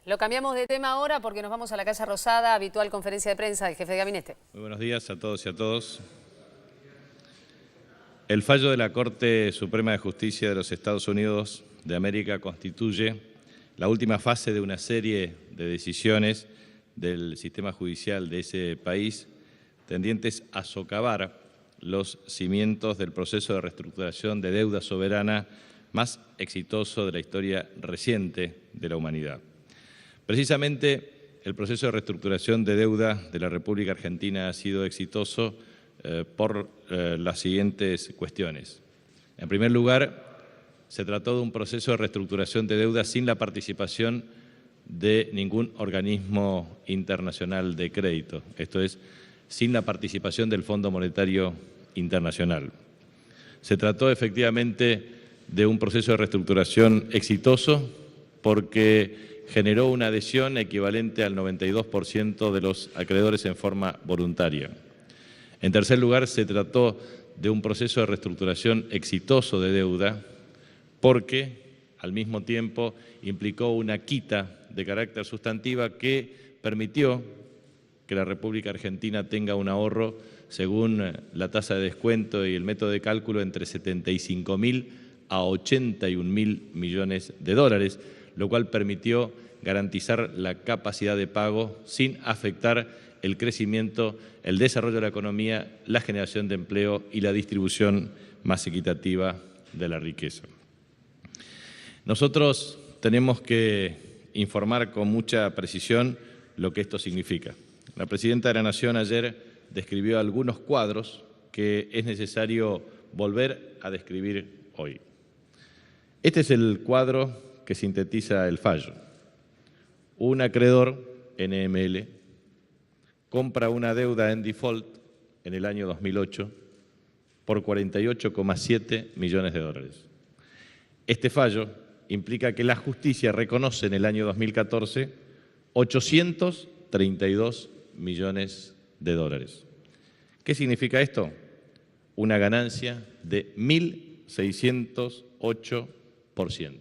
Lo cambiamos de tema ahora porque nos vamos a la Casa Rosada, habitual conferencia de prensa del jefe de gabinete. Muy buenos días a todos y a todas. El fallo de la Corte Suprema de Justicia de los Estados Unidos de América constituye la última fase de una serie de decisiones del sistema judicial de ese país tendientes a socavar los cimientos del proceso de reestructuración de deuda soberana más exitoso de la historia reciente de la humanidad. Precisamente el proceso de reestructuración de deuda de la República Argentina ha sido exitoso por las siguientes cuestiones. En primer lugar, se trató de un proceso de reestructuración de deuda sin la participación de ningún organismo internacional de crédito, esto es, sin la participación del Fondo Monetario Internacional. Se trató efectivamente de un proceso de reestructuración exitoso porque generó una adhesión equivalente al 92% de los acreedores en forma voluntaria. En tercer lugar, se trató de un proceso de reestructuración exitoso de deuda porque, al mismo tiempo, implicó una quita de carácter sustantiva que permitió que la República Argentina tenga un ahorro, según la tasa de descuento y el método de cálculo, entre 75.000 a 81.000 millones de dólares, lo cual permitió garantizar la capacidad de pago sin afectar el crecimiento, el desarrollo de la economía, la generación de empleo y la distribución más equitativa de la riqueza. Nosotros tenemos que informar con mucha precisión lo que esto significa. La Presidenta de la Nación ayer describió algunos cuadros que es necesario volver a describir hoy. Este es el cuadro que sintetiza el fallo. Un acreedor, NML, compra una deuda en default en el año 2008 por 48,7 millones de dólares. Este fallo implica que la justicia reconoce en el año 2014 832 millones de dólares. ¿Qué significa esto? Una ganancia de 1.608%.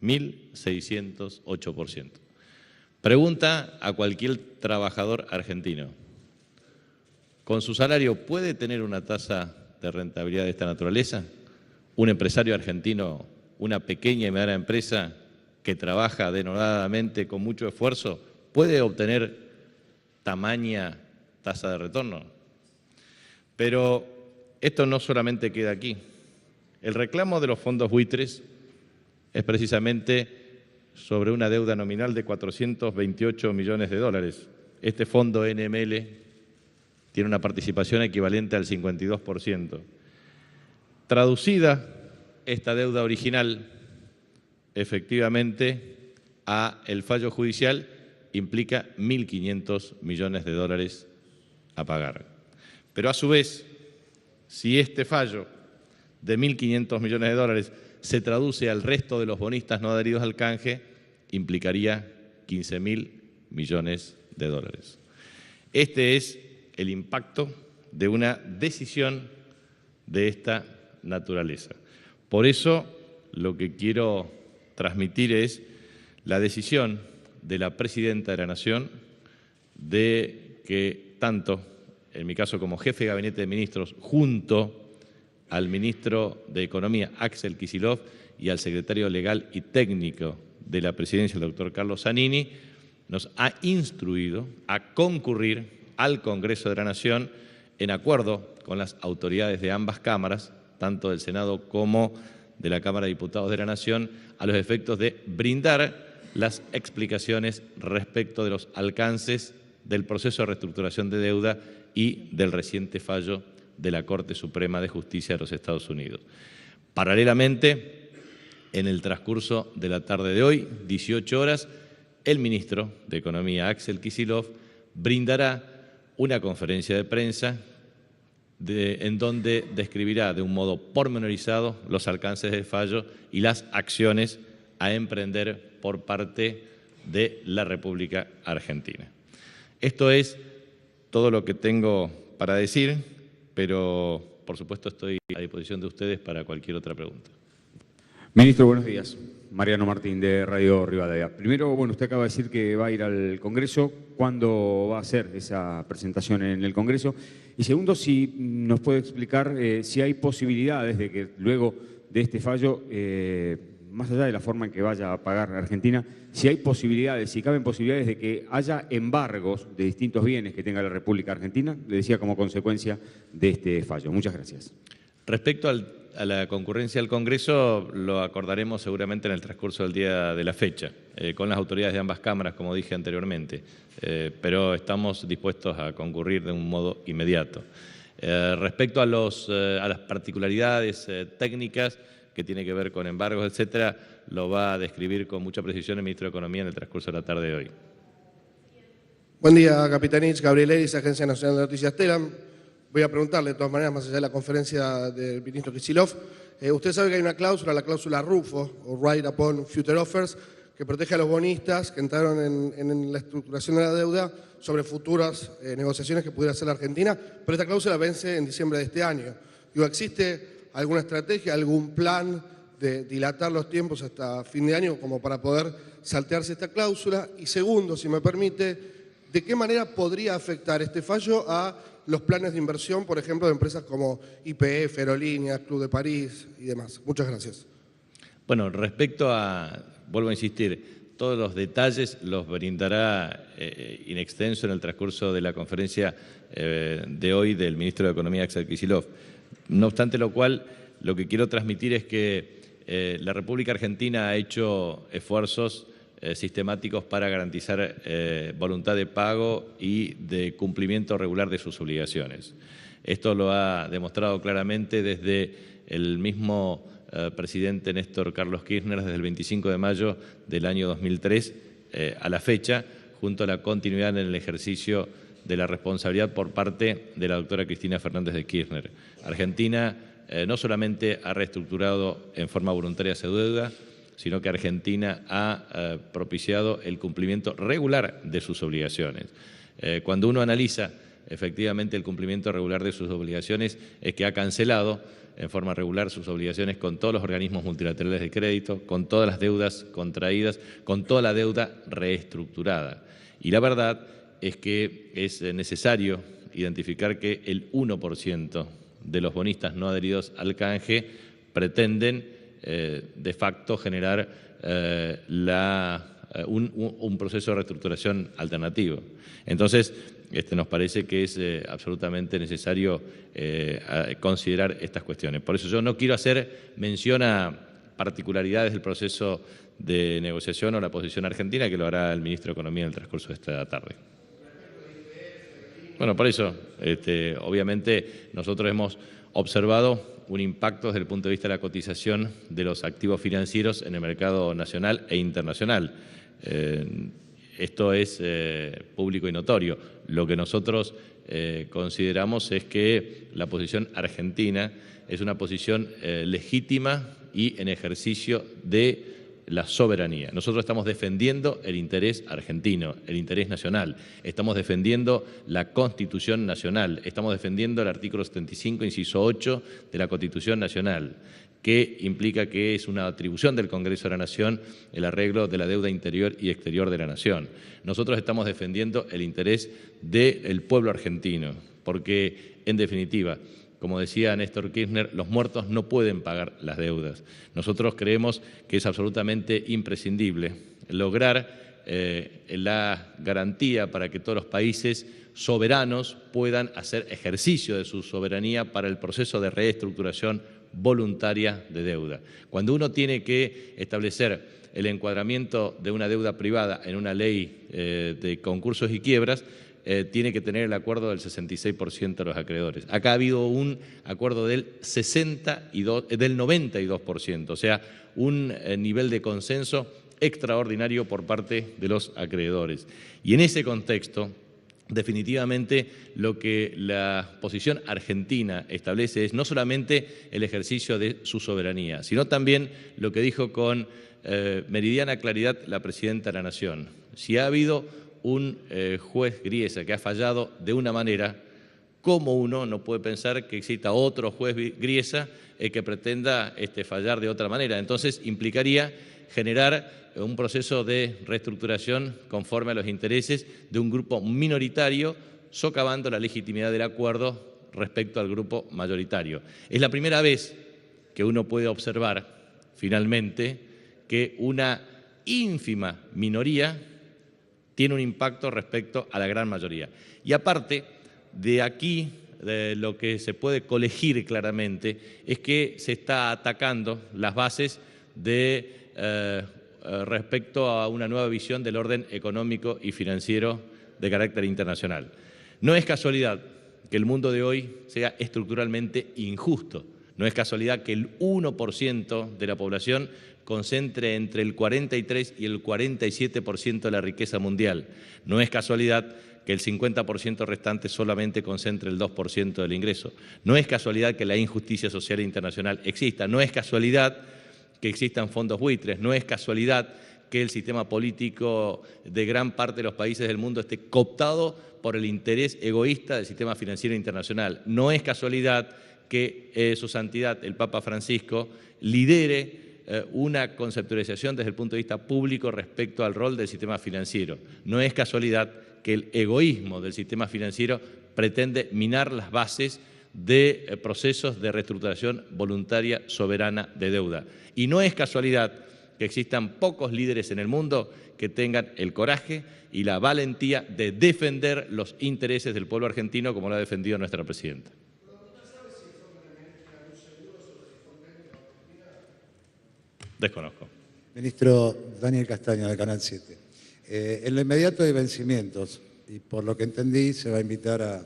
1.608%. Pregunta a cualquier trabajador argentino: ¿con su salario puede tener una tasa de rentabilidad de esta naturaleza? ¿Un empresario argentino, una pequeña y mediana empresa que trabaja denodadamente con mucho esfuerzo, puede obtener tamaña tasa de retorno? Pero esto no solamente queda aquí. El reclamo de los fondos buitres es precisamente sobre una deuda nominal de 428 millones de dólares. Este fondo NML tiene una participación equivalente al 52%. Traducida esta deuda original, efectivamente, a el fallo judicial implica 1.500 millones de dólares a pagar. Pero a su vez, si este fallo de 1.500 millones de dólares se traduce al resto de los bonistas no adheridos al canje, implicaría 15.000 millones de dólares. Este es el impacto de una decisión de esta naturaleza. Por eso, lo que quiero transmitir es la decisión de la Presidenta de la Nación de que tanto, en mi caso como jefe de Gabinete de Ministros, junto al ministro de Economía, Axel Kicillof, y al secretario legal y técnico de la Presidencia, el doctor Carlos Zanini, nos ha instruido a concurrir al Congreso de la Nación en acuerdo con las autoridades de ambas cámaras, tanto del Senado como de la Cámara de Diputados de la Nación, a los efectos de brindar las explicaciones respecto de los alcances del proceso de reestructuración de deuda y del reciente fallo de la Corte Suprema de Justicia de los Estados Unidos. Paralelamente, en el transcurso de la tarde de hoy, 18 horas, el ministro de Economía, Axel Kicillof, brindará una conferencia de prensa en donde describirá de un modo pormenorizado los alcances del fallo y las acciones a emprender por parte de la República Argentina. Esto es todo lo que tengo para decir, pero por supuesto estoy a disposición de ustedes para cualquier otra pregunta. Ministro, buenos días. Mariano Martín, de Radio Rivadavia. Primero, bueno, usted acaba de decir que va a ir al Congreso. ¿Cuándo va a hacer esa presentación en el Congreso? Y segundo, si nos puede explicar si hay posibilidades de que luego de este fallo, más allá de la forma en que vaya a pagar Argentina, si hay posibilidades, si caben posibilidades de que haya embargos de distintos bienes que tenga la República Argentina, le decía, como consecuencia de este fallo. Muchas gracias. Respecto a la concurrencia al Congreso, lo acordaremos seguramente en el transcurso del día de la fecha, con las autoridades de ambas cámaras, como dije anteriormente, pero estamos dispuestos a concurrir de un modo inmediato. Respecto a las particularidades técnicas que tiene que ver con embargos, etcétera, lo va a describir con mucha precisión el ministro de Economía en el transcurso de la tarde de hoy. Buen día, Capitanich. Gabriel Eris, Agencia Nacional de Noticias Telam. Voy a preguntarle, de todas maneras, más allá de la conferencia del ministro Kicillof, usted sabe que hay una cláusula, la cláusula RUFO, o Right Upon Future Offers, que protege a los bonistas que entraron en la estructuración de la deuda sobre futuras negociaciones que pudiera hacer la Argentina, pero esta cláusula vence en diciembre de este año. Digo, ¿existe alguna estrategia, algún plan de dilatar los tiempos hasta fin de año como para poder saltearse esta cláusula? Y segundo, si me permite, ¿de qué manera podría afectar este fallo a los planes de inversión, por ejemplo, de empresas como YPF, Aerolíneas, Club de París y demás? Muchas gracias. Bueno, respecto a, vuelvo a insistir, todos los detalles los brindará in extenso en el transcurso de la conferencia de hoy del ministro de Economía, Axel Kicillof. No obstante lo cual, lo que quiero transmitir es que la República Argentina ha hecho esfuerzos sistemáticos para garantizar voluntad de pago y de cumplimiento regular de sus obligaciones. Esto lo ha demostrado claramente desde el mismo presidente Néstor Carlos Kirchner, desde el 25 de mayo del año 2003 a la fecha, junto a la continuidad en el ejercicio de la responsabilidad por parte de la doctora Cristina Fernández de Kirchner. Argentina no solamente ha reestructurado en forma voluntaria su deuda, sino que Argentina ha propiciado el cumplimiento regular de sus obligaciones. Cuando uno analiza efectivamente el cumplimiento regular de sus obligaciones, es que ha cancelado en forma regular sus obligaciones con todos los organismos multilaterales de crédito, con todas las deudas contraídas, con toda la deuda reestructurada. Y la verdad es que es necesario identificar que el 1% de los bonistas no adheridos al canje pretenden de facto generar un proceso de reestructuración alternativo. Entonces, nos parece que es absolutamente necesario considerar estas cuestiones. Por eso yo no quiero hacer mención a particularidades del proceso de negociación o la posición argentina, que lo hará el ministro de Economía en el transcurso de esta tarde. Bueno, por eso, obviamente, nosotros hemos observado un impacto desde el punto de vista de la cotización de los activos financieros en el mercado nacional e internacional. Esto es público y notorio. Lo que nosotros consideramos es que la posición argentina es una posición legítima y en ejercicio de la soberanía. Nosotros estamos defendiendo el interés argentino, el interés nacional. Estamos defendiendo la Constitución Nacional. Estamos defendiendo el artículo 75, inciso 8 de la Constitución Nacional, que implica que es una atribución del Congreso de la Nación el arreglo de la deuda interior y exterior de la Nación. Nosotros estamos defendiendo el interés del pueblo argentino, porque, en definitiva, como decía Néstor Kirchner, los muertos no pueden pagar las deudas. Nosotros creemos que es absolutamente imprescindible lograr la garantía para que todos los países soberanos puedan hacer ejercicio de su soberanía para el proceso de reestructuración voluntaria de deuda. Cuando uno tiene que establecer el encuadramiento de una deuda privada en una ley de concursos y quiebras, tiene que tener el acuerdo del 66% de los acreedores. Acá ha habido un acuerdo del 92%, o sea, un nivel de consenso extraordinario por parte de los acreedores. Y en ese contexto, definitivamente lo que la posición argentina establece es no solamente el ejercicio de su soberanía, sino también lo que dijo con meridiana claridad la Presidenta de la Nación. Si ha habido un juez Griesa que ha fallado de una manera, ¿cómo uno no puede pensar que exista otro juez Griesa que pretenda fallar de otra manera? Entonces implicaría generar un proceso de reestructuración conforme a los intereses de un grupo minoritario, socavando la legitimidad del acuerdo respecto al grupo mayoritario. Es la primera vez que uno puede observar, finalmente, que una ínfima minoría tiene un impacto respecto a la gran mayoría. Y aparte, de aquí, de lo que se puede colegir claramente, es que se está atacando las bases de respecto a una nueva visión del orden económico y financiero de carácter internacional. No es casualidad que el mundo de hoy sea estructuralmente injusto. No es casualidad que el 1% de la población concentre entre el 43 y el 47% de la riqueza mundial. No es casualidad que el 50% restante solamente concentre el 2% del ingreso. No es casualidad que la injusticia social internacional exista. No es casualidad que existan fondos buitres. No es casualidad que el sistema político de gran parte de los países del mundo esté cooptado por el interés egoísta del sistema financiero internacional. No es casualidad que su santidad, el Papa Francisco, lidere una conceptualización desde el punto de vista público respecto al rol del sistema financiero. No es casualidad que el egoísmo del sistema financiero pretende minar las bases de procesos de reestructuración voluntaria soberana de deuda. Y no es casualidad que existan pocos líderes en el mundo que tengan el coraje y la valentía de defender los intereses del pueblo argentino como lo ha defendido nuestra presidenta. Desconozco. Ministro Daniel Castaño, de Canal 7. En lo inmediato de vencimientos, y por lo que entendí, se va a invitar a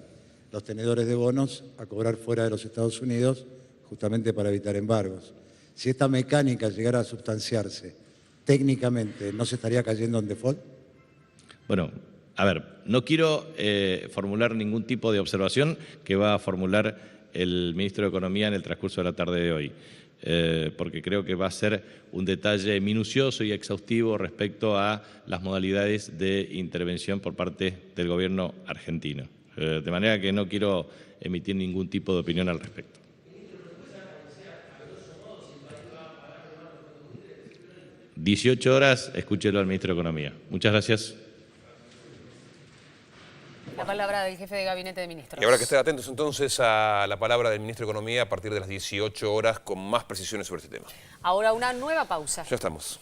los tenedores de bonos a cobrar fuera de los Estados Unidos, justamente para evitar embargos. Si esta mecánica llegara a sustanciarse, técnicamente, ¿no se estaría cayendo en default? Bueno, a ver, no quiero formular ningún tipo de observación que va a formular el ministro de Economía en el transcurso de la tarde de hoy, porque creo que va a ser un detalle minucioso y exhaustivo respecto a las modalidades de intervención por parte del gobierno argentino. De manera que no quiero emitir ningún tipo de opinión al respecto. ...18 horas, escúchelo al ministro de Economía. Muchas gracias. La palabra del jefe de gabinete de ministros. Y habrá que estar atentos entonces a la palabra del ministro de Economía a partir de las 18 horas con más precisiones sobre este tema. Ahora una nueva pausa. Ya estamos.